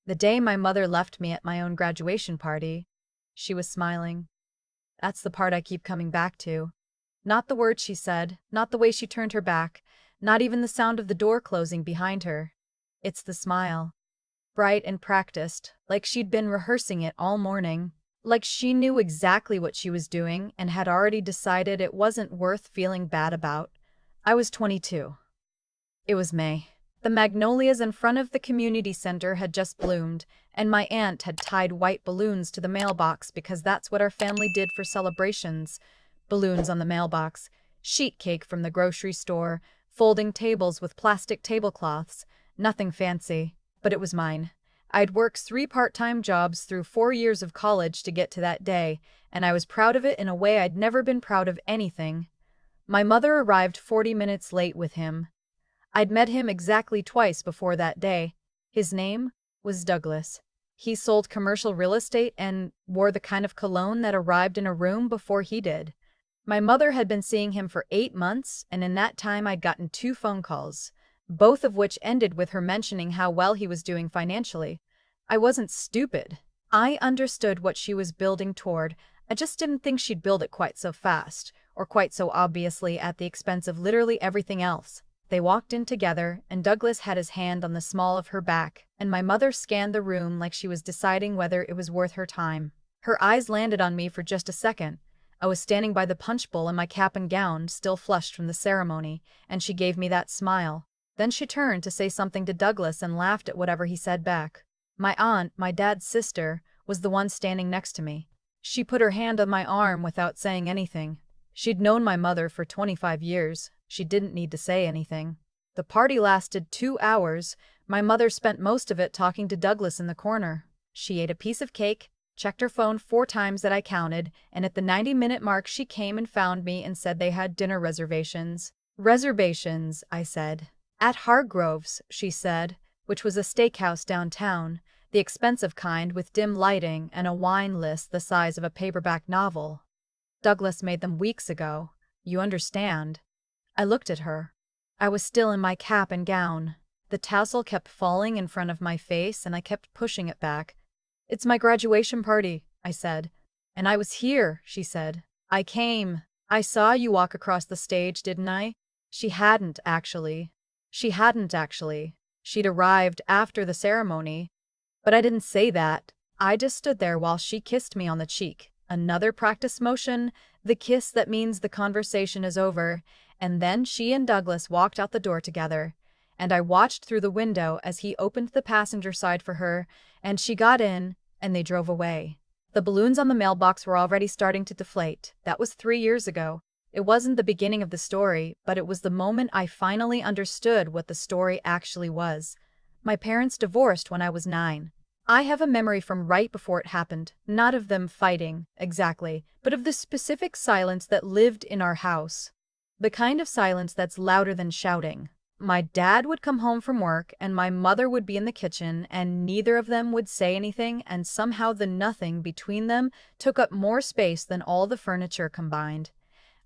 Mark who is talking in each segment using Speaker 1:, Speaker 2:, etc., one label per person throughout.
Speaker 1: The day my mother left me at my own graduation party. She was smiling. That's the part I keep coming back to. Not the words she said, not the way she turned her back, not even the sound of the door closing behind her. It's the smile. Bright and practiced, like she'd been rehearsing it all morning. Like she knew exactly what she was doing and had already decided it wasn't worth feeling bad about. I was 22. It was May. The magnolias in front of the community center had just bloomed, and my aunt had tied white balloons to the mailbox because that's what our family did for celebrations. Balloons on the mailbox, sheet cake from the grocery store, folding tables with plastic tablecloths. Nothing fancy, but it was mine. I'd worked 3 part-time jobs through 4 years of college to get to that day, and I was proud of it in a way I'd never been proud of anything. My mother arrived 40 minutes late with him. I'd met him exactly twice before that day. His name was Douglas. He sold commercial real estate and wore the kind of cologne that arrived in a room before he did. My mother had been seeing him for 8 months, and in that time I'd gotten 2 phone calls, both of which ended with her mentioning how well he was doing financially. I wasn't stupid. I understood what she was building toward. I just didn't think she'd build it quite so fast, or quite so obviously at the expense of literally everything else. They walked in together, and Douglas had his hand on the small of her back, and my mother scanned the room like she was deciding whether it was worth her time. Her eyes landed on me for just a second. I was standing by the punch bowl in my cap and gown, still flushed from the ceremony, and she gave me that smile. Then she turned to say something to Douglas and laughed at whatever he said back. My aunt, my dad's sister, was the one standing next to me. She put her hand on my arm without saying anything. She'd known my mother for 25 years. She didn't need to say anything. The party lasted 2 hours. My mother spent most of it talking to Douglas in the corner. She ate a piece of cake, checked her phone 4 times that I counted, and at the 90-minute mark she came and found me and said they had dinner reservations. Reservations, I said. At Hargrove's, she said, which was a steakhouse downtown, the expensive kind with dim lighting and a wine list the size of a paperback novel. Douglas made them weeks ago. You understand. I looked at her. I was still in my cap and gown. The tassel kept falling in front of my face and I kept pushing it back. It's my graduation party, I said. And I was here, she said. I came. I saw you walk across the stage, didn't I? She hadn't actually. She'd arrived after the ceremony. But I didn't say that. I just stood there while she kissed me on the cheek. Another practice motion, the kiss that means the conversation is over, and then she and Douglas walked out the door together, and I watched through the window as he opened the passenger side for her, and she got in, and they drove away. The balloons on the mailbox were already starting to deflate. That was 3 years ago. It wasn't the beginning of the story, but it was the moment I finally understood what the story actually was. My parents divorced when I was 9. I have a memory from right before it happened, not of them fighting, exactly, but of the specific silence that lived in our house. The kind of silence that's louder than shouting. My dad would come home from work and my mother would be in the kitchen and neither of them would say anything, and somehow the nothing between them took up more space than all the furniture combined.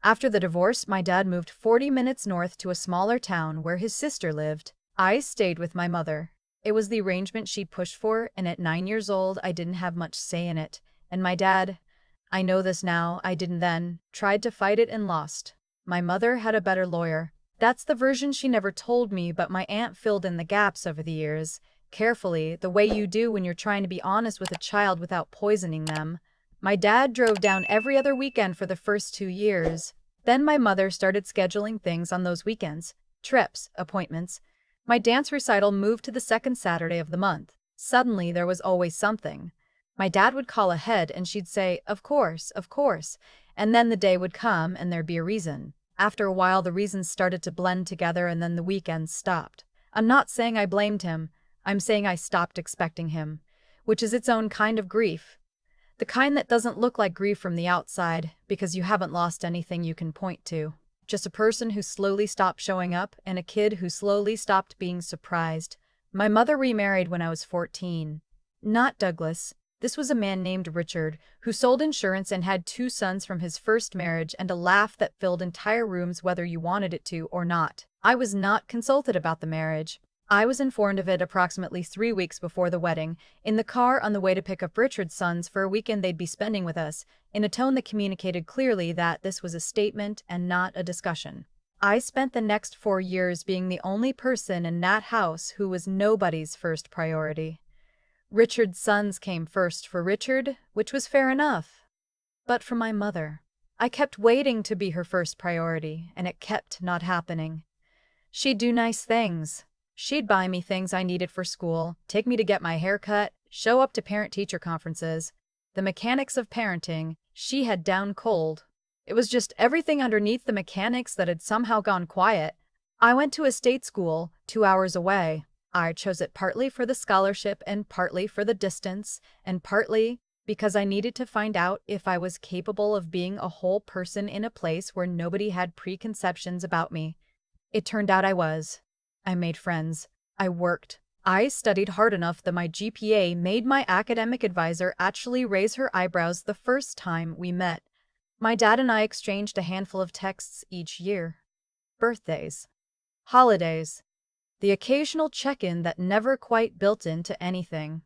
Speaker 1: After the divorce, my dad moved 40 minutes north to a smaller town where his sister lived. I stayed with my mother. It was the arrangement she'd pushed for, and at 9 years old, I didn't have much say in it. And my dad, I know this now, I didn't then, tried to fight it and lost. My mother had a better lawyer. That's the version she never told me, but my aunt filled in the gaps over the years, carefully, the way you do when you're trying to be honest with a child without poisoning them. My dad drove down every other weekend for the first 2 years. Then my mother started scheduling things on those weekends. Trips, appointments. My dance recital moved to the second Saturday of the month. Suddenly, there was always something. My dad would call ahead and she'd say, of course, and then the day would come and there'd be a reason. After a while, the reasons started to blend together and then the weekends stopped. I'm not saying I blamed him. I'm saying I stopped expecting him, which is its own kind of grief. The kind that doesn't look like grief from the outside because you haven't lost anything you can point to. Just a person who slowly stopped showing up and a kid who slowly stopped being surprised. My mother remarried when I was 14. Not Douglas. This was a man named Richard, who sold insurance and had 2 sons from his first marriage and a laugh that filled entire rooms whether you wanted it to or not. I was not consulted about the marriage. I was informed of it approximately 3 weeks before the wedding, in the car on the way to pick up Richard's sons for a weekend they'd be spending with us, in a tone that communicated clearly that this was a statement and not a discussion. I spent the next 4 years being the only person in that house who was nobody's first priority. Richard's sons came first for Richard, which was fair enough. But for my mother, I kept waiting to be her first priority, and it kept not happening. She'd do nice things. She'd buy me things I needed for school, take me to get my hair cut, show up to parent-teacher conferences. The mechanics of parenting, she had down cold. It was just everything underneath the mechanics that had somehow gone quiet. I went to a state school, 2 hours away. I chose it partly for the scholarship and partly for the distance, and partly because I needed to find out if I was capable of being a whole person in a place where nobody had preconceptions about me. It turned out I was. I made friends. I worked. I studied hard enough that my GPA made my academic advisor actually raise her eyebrows the first time we met. My dad and I exchanged a handful of texts each year. Birthdays. Holidays. The occasional check-in that never quite built into anything.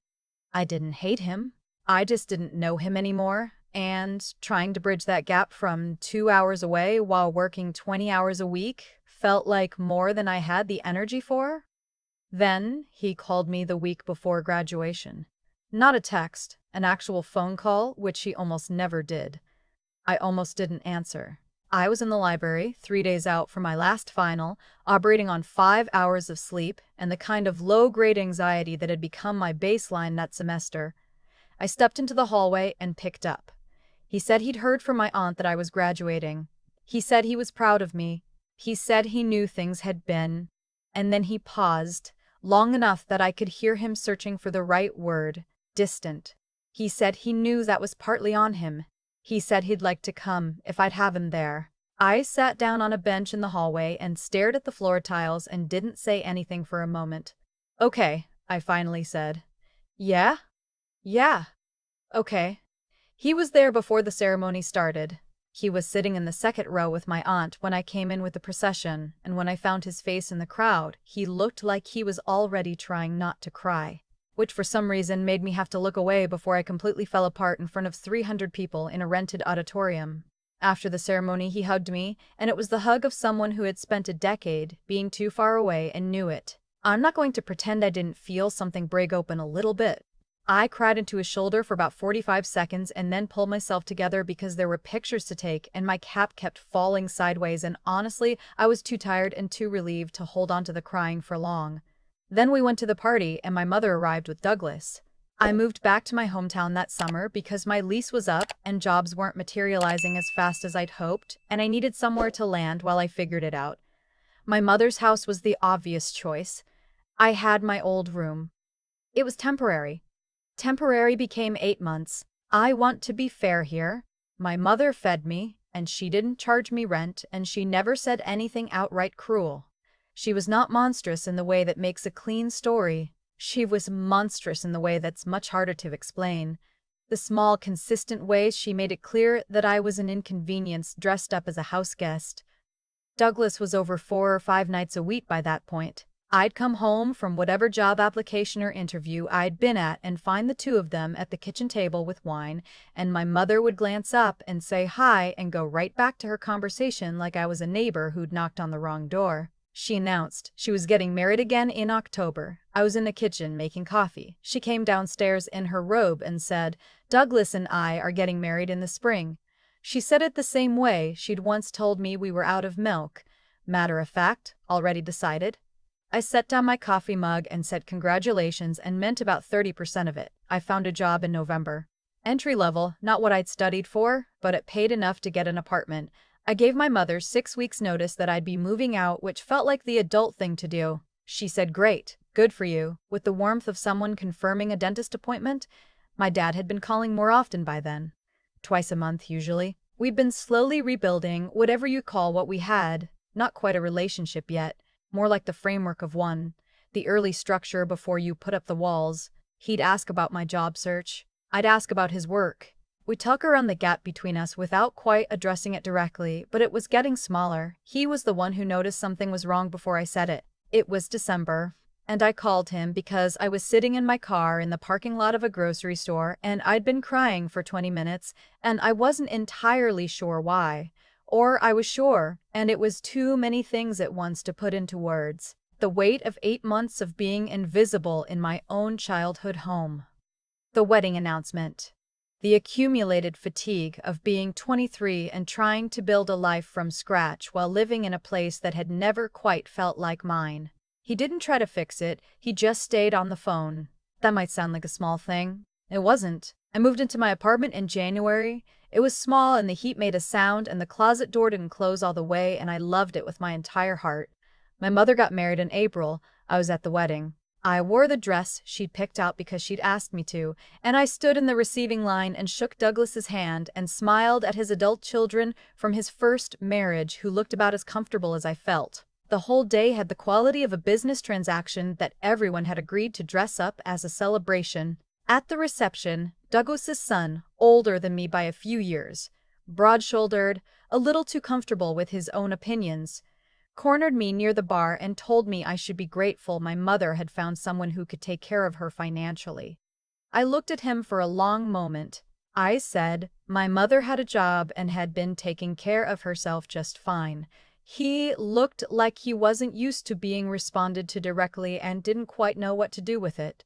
Speaker 1: I didn't hate him. I just didn't know him anymore, and trying to bridge that gap from 2 hours away while working 20 hours a week felt like more than I had the energy for. Then he called me the week before graduation. Not a text, an actual phone call, which he almost never did. I almost didn't answer. I was in the library, 3 days out from my last final, operating on 5 hours of sleep and the kind of low-grade anxiety that had become my baseline that semester. I stepped into the hallway and picked up. He said he'd heard from my aunt that I was graduating. He said he was proud of me. He said he knew things had been. And then he paused, long enough that I could hear him searching for the right word, distant. He said he knew that was partly on him. He said he'd like to come if I'd have him there. I sat down on a bench in the hallway and stared at the floor tiles and didn't say anything for a moment. "Okay," I finally said. "Yeah? Yeah. Okay." He was there before the ceremony started. He was sitting in the second row with my aunt when I came in with the procession, and when I found his face in the crowd, he looked like he was already trying not to cry, which for some reason made me have to look away before I completely fell apart in front of 300 people in a rented auditorium. After the ceremony, he hugged me, and it was the hug of someone who had spent a decade being too far away and knew it. I'm not going to pretend I didn't feel something break open a little bit. I cried into his shoulder for about 45 seconds and then pulled myself together because there were pictures to take and my cap kept falling sideways, and honestly, I was too tired and too relieved to hold on to the crying for long. Then we went to the party and my mother arrived with Douglas. I moved back to my hometown that summer because my lease was up and jobs weren't materializing as fast as I'd hoped, and I needed somewhere to land while I figured it out. My mother's house was the obvious choice. I had my old room. It was temporary. Temporary became 8 months. I want to be fair here. My mother fed me, and she didn't charge me rent, and she never said anything outright cruel. She was not monstrous in the way that makes a clean story. She was monstrous in the way that's much harder to explain. The small, consistent ways she made it clear that I was an inconvenience dressed up as a house guest. Douglas was over 4 or 5 nights a week by that point. I'd come home from whatever job application or interview I'd been at and find the two of them at the kitchen table with wine, and my mother would glance up and say hi and go right back to her conversation like I was a neighbor who'd knocked on the wrong door. She announced she was getting married again in October. I was in the kitchen making coffee. She came downstairs in her robe and said, "Douglas and I are getting married in the spring." She said it the same way she'd once told me we were out of milk. Matter of fact, already decided. I set down my coffee mug and said congratulations and meant about 30% of it. I found a job in November. Entry level, not what I'd studied for, but it paid enough to get an apartment. I gave my mother 6 weeks' notice that I'd be moving out, which felt like the adult thing to do. She said, "Great, good for you," with the warmth of someone confirming a dentist appointment. My dad had been calling more often by then. Twice a month, usually. We'd been slowly rebuilding whatever you call what we had. Not quite a relationship yet. More like the framework of one, the early structure before you put up the walls. He'd ask about my job search. I'd ask about his work. We'd talk around the gap between us without quite addressing it directly, but it was getting smaller. He was the one who noticed something was wrong before I said it. It was December. and I called him because I was sitting in my car in the parking lot of a grocery store and I'd been crying for 20 minutes and I wasn't entirely sure why. Or I was sure, and it was too many things at once to put into words. The weight of 8 months of being invisible in my own childhood home. The wedding announcement. The accumulated fatigue of being 23 and trying to build a life from scratch while living in a place that had never quite felt like mine. He didn't try to fix it, he just stayed on the phone. That might sound like a small thing. It wasn't. I moved into my apartment in January. It was small and the heat made a sound and the closet door didn't close all the way and I loved it with my entire heart. My mother got married in April. I was at the wedding. I wore the dress she'd picked out because she'd asked me to, and I stood in the receiving line and shook Douglas's hand and smiled at his adult children from his first marriage who looked about as comfortable as I felt. The whole day had the quality of a business transaction that everyone had agreed to dress up as a celebration. At the reception, Douglas's son, older than me by a few years, broad-shouldered, a little too comfortable with his own opinions, cornered me near the bar and told me I should be grateful my mother had found someone who could take care of her financially. I looked at him for a long moment. I said, my mother had a job and had been taking care of herself just fine. He looked like he wasn't used to being responded to directly and didn't quite know what to do with it.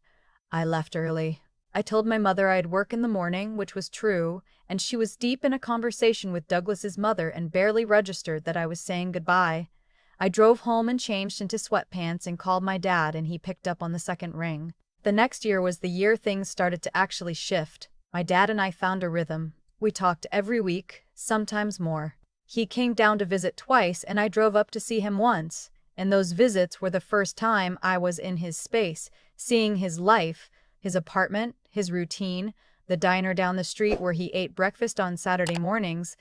Speaker 1: I left early. I told my mother I'd work in the morning, which was true, and she was deep in a conversation with Douglas's mother and barely registered that I was saying goodbye. I drove home and changed into sweatpants and called my dad and he picked up on the second ring. The next year was the year things started to actually shift. My dad and I found a rhythm. We talked every week, sometimes more. He came down to visit twice and I drove up to see him once. And those visits were the first time I was in his space, seeing his life, his apartment, his routine, the diner down the street where he ate breakfast on Saturday mornings.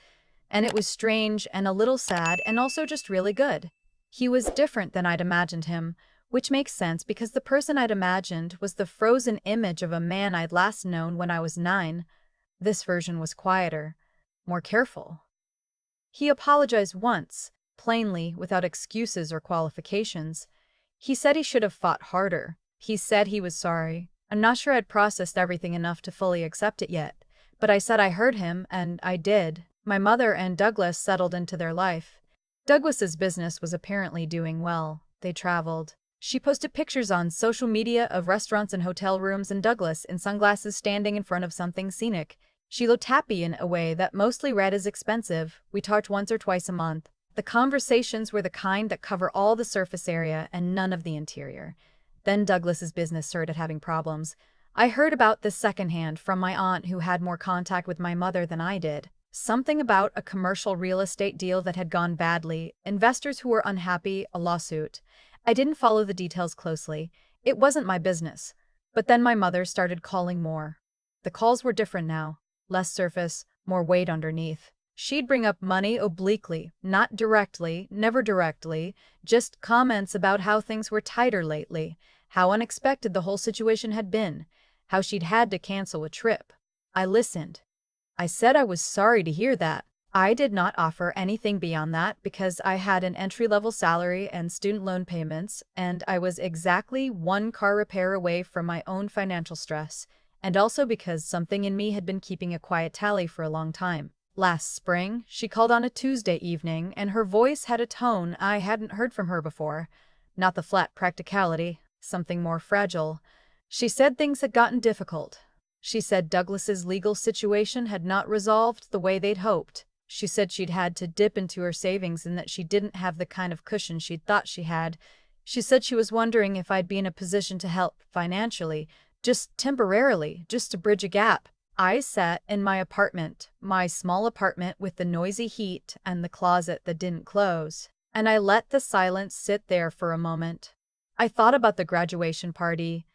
Speaker 1: And it was strange and a little sad and also just really good. He was different than I'd imagined him, which makes sense because the person I'd imagined was the frozen image of a man I'd last known when I was 9. This version was quieter, more careful. He apologized once, plainly, without excuses or qualifications. He said he should have fought harder. He said he was sorry. I'm not sure I'd processed everything enough to fully accept it yet, but I said I heard him, and I did. My mother and Douglas settled into their life. Douglas's business was apparently doing well. They traveled. She posted pictures on social media of restaurants and hotel rooms and Douglas in sunglasses standing in front of something scenic. She looked happy in a way that mostly read as expensive. We talked once or twice a month. The conversations were the kind that cover all the surface area and none of the interior. Then Douglas's business started having problems. I heard about this secondhand from my aunt who had more contact with my mother than I did. Something about a commercial real estate deal that had gone badly, investors who were unhappy, a lawsuit. I didn't follow the details closely. It wasn't my business. But then my mother started calling more. The calls were different now. Less surface, more weight underneath. She'd bring up money obliquely, not directly, never directly, just comments about how things were tighter lately, how unexpected the whole situation had been, how she'd had to cancel a trip. I listened. I said I was sorry to hear that. I did not offer anything beyond that because I had an entry-level salary and student loan payments, and I was exactly one car repair away from my own financial stress, and also because something in me had been keeping a quiet tally for a long time. Last spring, she called on a Tuesday evening, and her voice had a tone I hadn't heard from her before. Not the flat practicality, something more fragile. She said things had gotten difficult. She said Douglas's legal situation had not resolved the way they'd hoped. She said she'd had to dip into her savings and that she didn't have the kind of cushion she'd thought she had. She said she was wondering if I'd be in a position to help financially, just temporarily, just to bridge a gap. I sat in my apartment, my small apartment with the noisy heat and the closet that didn't close, and I let the silence sit there for a moment. I thought about the graduation party,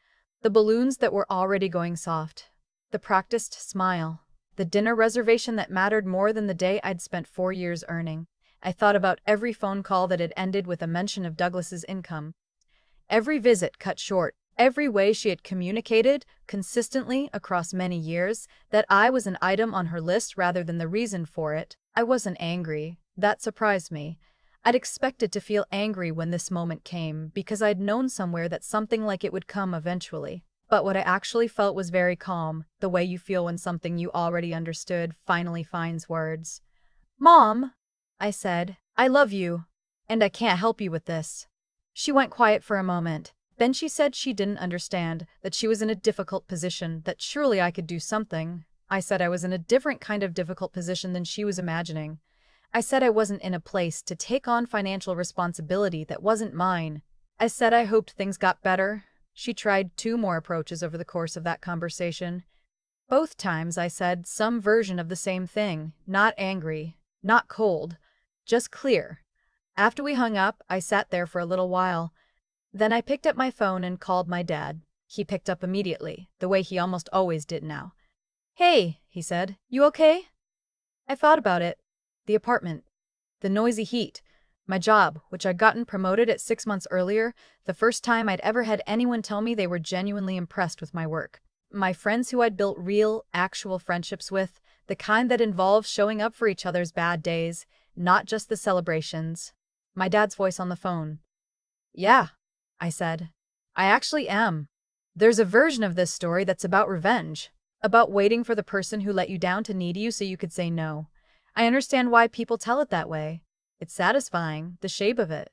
Speaker 1: the balloons that were already going soft, the practiced smile, the dinner reservation that mattered more than the day I'd spent 4 years earning. I thought about every phone call that had ended with a mention of Douglas's income, every visit cut short, every way she had communicated consistently across many years that I was an item on her list rather than the reason for it. I wasn't angry. That surprised me. I'd expected to feel angry when this moment came because I'd known somewhere that something like it would come eventually. But what I actually felt was very calm, the way you feel when something you already understood finally finds words. "Mom," I said, "I love you, and I can't help you with this." She went quiet for a moment. Then she said she didn't understand, that she was in a difficult position, that surely I could do something. I said I was in a different kind of difficult position than she was imagining. I said I wasn't in a place to take on financial responsibility that wasn't mine. I said I hoped things got better. She tried 2 more approaches over the course of that conversation. Both times I said some version of the same thing, not angry, not cold, just clear. After we hung up, I sat there for a little while. Then I picked up my phone and called my dad. He picked up immediately, the way he almost always did now. "Hey," he said, "you okay?" I thought about it. The apartment, the noisy heat, my job, which I'd gotten promoted at 6 months earlier, the first time I'd ever had anyone tell me they were genuinely impressed with my work. My friends who I'd built real, actual friendships with, the kind that involved showing up for each other's bad days, not just the celebrations. My dad's voice on the phone. "Yeah," I said. "I actually am. There's a version of this story that's about revenge, about waiting for the person who let you down to need you so you could say no. I understand why people tell it that way. It's satisfying, the shape of it,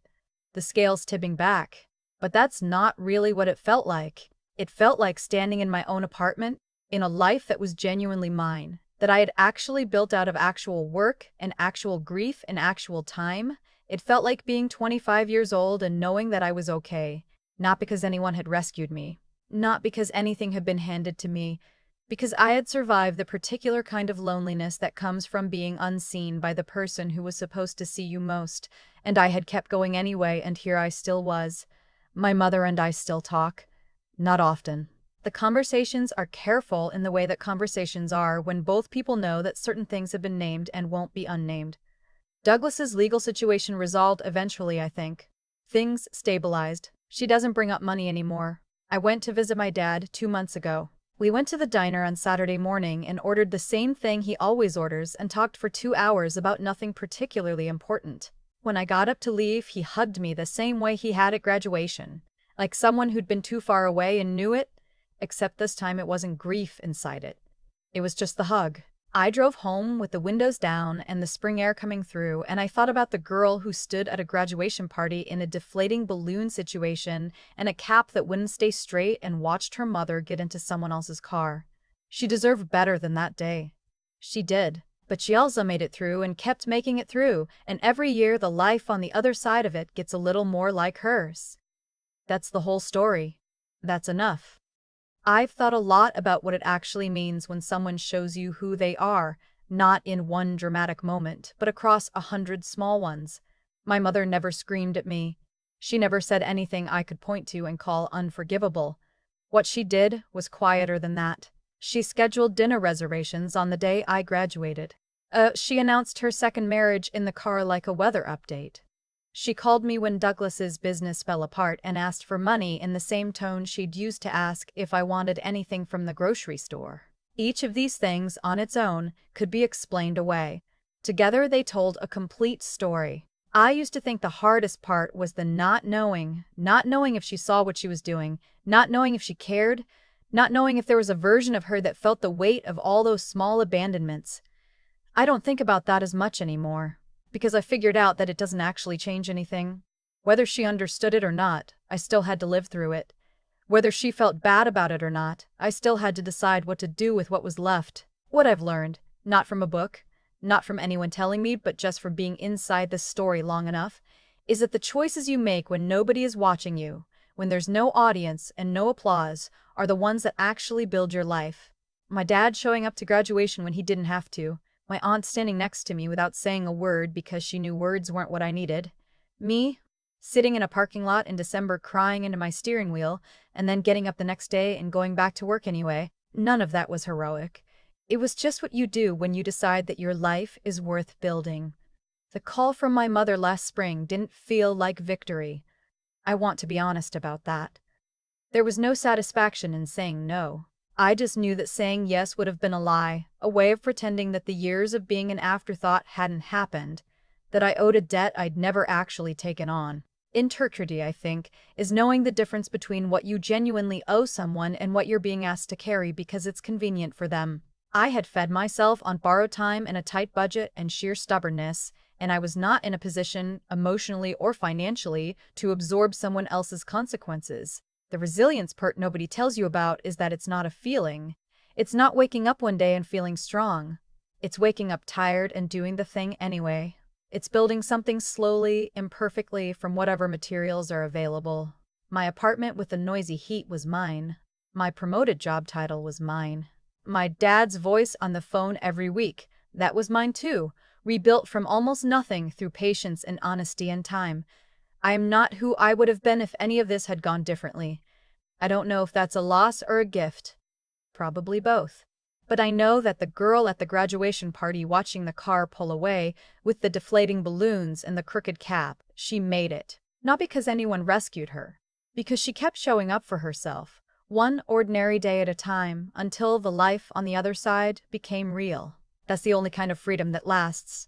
Speaker 1: the scales tipping back. But that's not really what it felt like. It felt like standing in my own apartment, in a life that was genuinely mine, that I had actually built out of actual work and actual grief and actual time. It felt like being 25 years old and knowing that I was okay, not because anyone had rescued me, not because anything had been handed to me, because I had survived the particular kind of loneliness that comes from being unseen by the person who was supposed to see you most, and I had kept going anyway, and here I still was. My mother and I still talk. Not often. The conversations are careful in the way that conversations are when both people know that certain things have been named and won't be unnamed. Douglas's legal situation resolved eventually, I think. Things stabilized. She doesn't bring up money anymore. I went to visit my dad 2 months ago. We went to the diner on Saturday morning and ordered the same thing he always orders and talked for 2 hours about nothing particularly important. When I got up to leave, he hugged me the same way he had at graduation, like someone who'd been too far away and knew it, except this time it wasn't grief inside it. It was just the hug. I drove home with the windows down and the spring air coming through, and I thought about the girl who stood at a graduation party in a deflating balloon situation and a cap that wouldn't stay straight and watched her mother get into someone else's car. She deserved better than that day. She did. But she also made it through and kept making it through, and every year the life on the other side of it gets a little more like hers. That's the whole story. That's enough. I've thought a lot about what it actually means when someone shows you who they are, not in one dramatic moment, but across 100 small ones. My mother never screamed at me. She never said anything I could point to and call unforgivable. What she did was quieter than that. She scheduled dinner reservations on the day I graduated. She announced her second marriage in the car like a weather update. She called me when Douglas's business fell apart and asked for money in the same tone she'd used to ask if I wanted anything from the grocery store. Each of these things, on its own, could be explained away. Together they told a complete story. I used to think the hardest part was the not knowing if she saw what she was doing, not knowing if she cared, not knowing if there was a version of her that felt the weight of all those small abandonments. I don't think about that as much anymore, because I figured out that it doesn't actually change anything. Whether she understood it or not, I still had to live through it. Whether she felt bad about it or not, I still had to decide what to do with what was left. What I've learned, not from a book, not from anyone telling me, but just from being inside this story long enough, is that the choices you make when nobody is watching you, when there's no audience and no applause, are the ones that actually build your life. My dad showing up to graduation when he didn't have to. My aunt standing next to me without saying a word because she knew words weren't what I needed. Me, sitting in a parking lot in December crying into my steering wheel, and then getting up the next day and going back to work anyway. None of that was heroic. It was just what you do when you decide that your life is worth building. The call from my mother last spring didn't feel like victory. I want to be honest about that. There was no satisfaction in saying no. I just knew that saying yes would have been a lie, a way of pretending that the years of being an afterthought hadn't happened. that I owed a debt I'd never actually taken on. Integrity, I think, is knowing the difference between what you genuinely owe someone and what you're being asked to carry because it's convenient for them. I had fed myself on borrowed time and a tight budget and sheer stubbornness, and I was not in a position, emotionally or financially, to absorb someone else's consequences. The resilience part nobody tells you about is that it's not a feeling. It's not waking up one day and feeling strong. It's waking up tired and doing the thing anyway. It's building something slowly, imperfectly, from whatever materials are available. My apartment with the noisy heat was mine. My promoted job title was mine. My dad's voice on the phone every week, that was mine too, rebuilt from almost nothing through patience and honesty and time. I am not who I would have been if any of this had gone differently. I don't know if that's a loss or a gift. Probably both. But I know that the girl at the graduation party watching the car pull away with the deflating balloons and the crooked cap, she made it. Not because anyone rescued her. Because she kept showing up for herself, one ordinary day at a time, until the life on the other side became real. That's the only kind of freedom that lasts.